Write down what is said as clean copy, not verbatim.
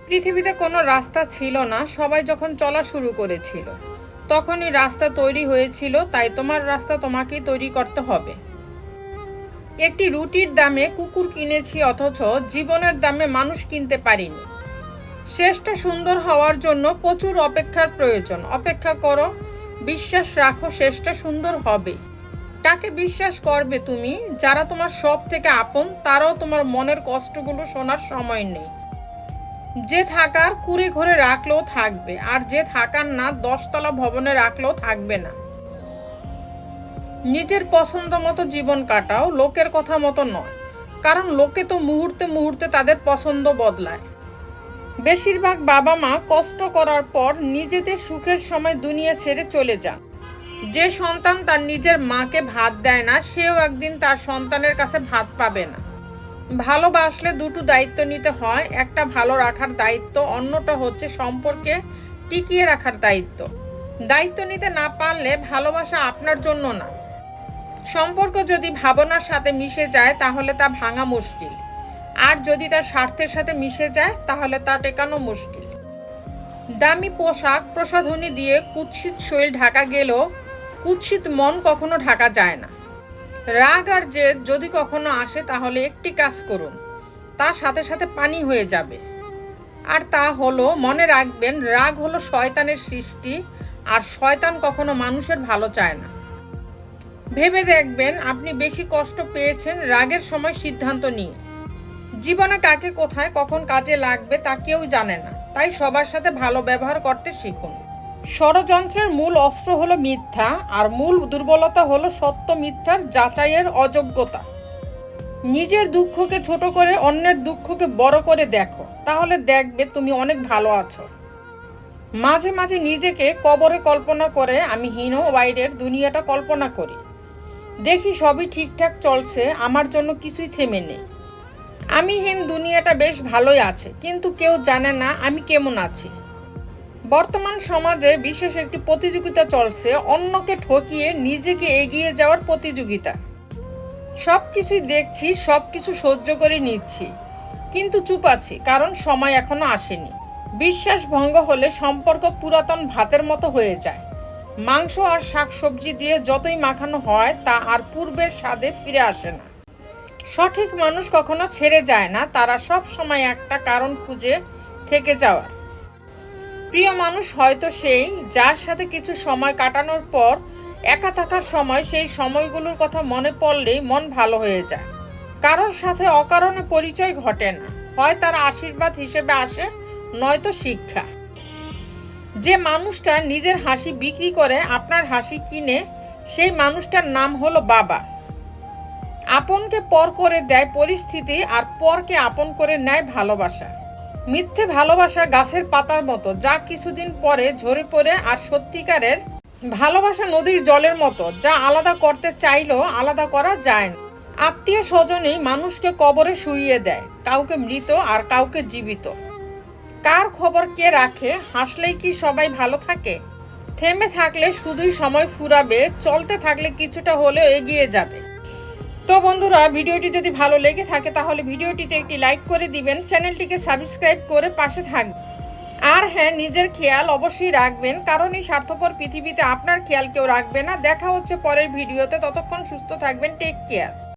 পৃথিবীতে কোনো রাস্তা ছিল না, সবাই যখন চলা শুরু করেছিল তখনই রাস্তা তৈরি হয়েছিল, তাই তোমার রাস্তা তোমাকেই তৈরি করতে হবে। একটি রুটির দামে কুকুর কিনেছি, অথচ জীবনের দামে মানুষ কিনতে পারিনি। শেষটা সুন্দর হওয়ার জন্য প্রচুর অপেক্ষার প্রয়োজন। অপেক্ষা করো, বিশ্বাস রাখো, শেষটা সুন্দর হবে। কাকে বিশ্বাস করবে তুমি? যারা তোমার সব থেকে আপন, তারাও তোমার মনের কষ্টগুলো শোনার সময় নেই। যে থাকার কুড়ে ঘরে রাখলেও থাকবে, আর যে থাকার না 10তলা ভবনে রাখলেও থাকবে না। নিজের পছন্দ মতো জীবন কাটাও, লোকের কথা মতো নয়, কারণ লোকে তো মুহূর্তে মুহূর্তে তাদের পছন্দ বদলায়। বেশিরভাগ বাবা মা কষ্ট করার পর নিজেদের সুখের সময় দুনিয়া ছেড়ে চলে যান। যে সন্তান তার নিজের মাকে ভাত দেয় না, সেও একদিন তার সন্তানের কাছে ভাত পাবে না। ভালোবাসলে দুটো দায়িত্ব নিতে হয়, একটা ভালো রাখার দায়িত্ব, অন্যটা হচ্ছে সম্পর্কে টিকিয়ে রাখার দায়িত্ব। দায়িত্ব নিতে না পারলে ভালোবাসা আপনার জন্য না। সম্পর্ক যদি ভাবনার সাথে মিশে যায় তাহলে তা ভাঙা মুশকিল, আর যদি তার স্বার্থের সাথে মিশে যায় তাহলে তা টেকানো মুশকিল। দামি পোশাক প্রসাধনী দিয়ে কুৎসিত শরীর ঢাকা গেলেও কুৎসিত মন কখনো ঢাকা যায় না। রাগ আর জেদ যদি কখনো আসে তাহলে একটি কাজ করুন, তার সাথে সাথে পানি হয়ে যাবে। আর তা হলো, মনে রাখবেন, রাগ হলো শয়তানের সৃষ্টি, আর শয়তান কখনো মানুষের ভালো চায় না। ভেবে দেখবেন আপনি বেশি কষ্ট পেয়েছেন রাগের সময় সিদ্ধান্ত নিয়ে। জীবনে কাকে কোথায় কখন কাজে লাগবে তা কেউ জানে না, তাই সবার সাথে ভালো ব্যবহার করতে শিখুন। ষড়যন্ত্রের মূল অস্ত্র হলো মিথ্যা, আর মূল দুর্বলতা হলো সত্য মিথ্যার যাচাইয়ের অযোগ্যতা। নিজের দুঃখকে ছোট করে অন্যের দুঃখকে বড় করে দেখো, তাহলে দেখবে তুমি অনেক ভালো আছো। মাঝে মাঝে নিজেকে কবরে কল্পনা করে আমি হীন বাইরের দুনিয়াটা কল্পনা করি। দেখি সবই ঠিকঠাক চলছে, আমার জন্য কিছুই থেমে নেই। আমি হীন দুনিয়াটা বেশ ভালোই আছে, কিন্তু কেউ জানে না আমি কেমন আছি। বর্তমান সমাজে বিশেষ একটি প্রতিযোগিতা চলছে, অন্যকে ঠকিয়ে নিজেকে এগিয়ে যাওয়ার প্রতিযোগিতা। সব কিছুই দেখছি, সব কিছু সহ্য করে নিচ্ছি, কিন্তু চুপ আছি, কারণ সময় এখনো আসেনি। বিশ্বাস ভঙ্গ হলে সম্পর্ক পুরাতন ভাতের মতো হয়ে যায়। মাংস আর শাকসবজি দিয়ে যতই মাখানো হয় তা আর পূর্বের স্বাদে ফিরে আসে না। সঠিক মানুষ কখনো ছেড়ে যায় না, তারা সব সময় একটা কারণ খুঁজে থেকে যাওয়ার। প্রিয় মানুষ হয়তো সেই, যার সাথে কিছু সময় কাটানোর পর একা থাকার সময় সেই সময়গুলোর কথা মনে পড়লেই মন ভালো হয়ে যায়। কারোর সাথে অকারণে পরিচয় ঘটে না, হয় তার আশীর্বাদ হিসেবে আসে, নয়তো শিক্ষা। যে মানুষটা নিজের হাসি বিক্রি করে আপনার হাসি কিনে, সেই মানুষটার নাম হলো বাবা। আপনকে পর করে দেয় পরিস্থিতি, আর পরকে আপন করে নেয় ভালোবাসা। মিথ্যে ভালোবাসা গাছের পাতার মতো, যা কিছুদিন পরে ঝরে পড়ে, আর সত্যিকারের ভালোবাসা নদীর জলের মতো, যা আলাদা করতে চাইলেও আলাদা করা যায় না। আত্মীয় স্বজনই মানুষকে কবরে শুইয়ে দেয়, কাউকে মৃত আর কাউকে জীবিত। কার খবর কে রাখে? হাসলেই কি সবাই ভালো থাকে? থেমে থাকলে শুধুই সময় ফুরাবে, চলতে থাকলে কিছুটা হলেও এগিয়ে যাবে। তো বন্ধুরা, ভিডিওটি যদি ভালো লেগে থাকে তাহলে ভিডিওটিতে একটি লাইক করে দিবেন, চ্যানেলটিকে সাবস্ক্রাইব করে পাশে থাকবেন। আর হ্যাঁ, নিজের খেয়াল অবশ্যই রাখবেন, কারণ এই স্বার্থপর পৃথিবীতে আপনার খেয়াল কেউ রাখবে না। দেখা হচ্ছে পরের ভিডিওতে, ততক্ষণ সুস্থ থাকবেন, টেক কেয়ার।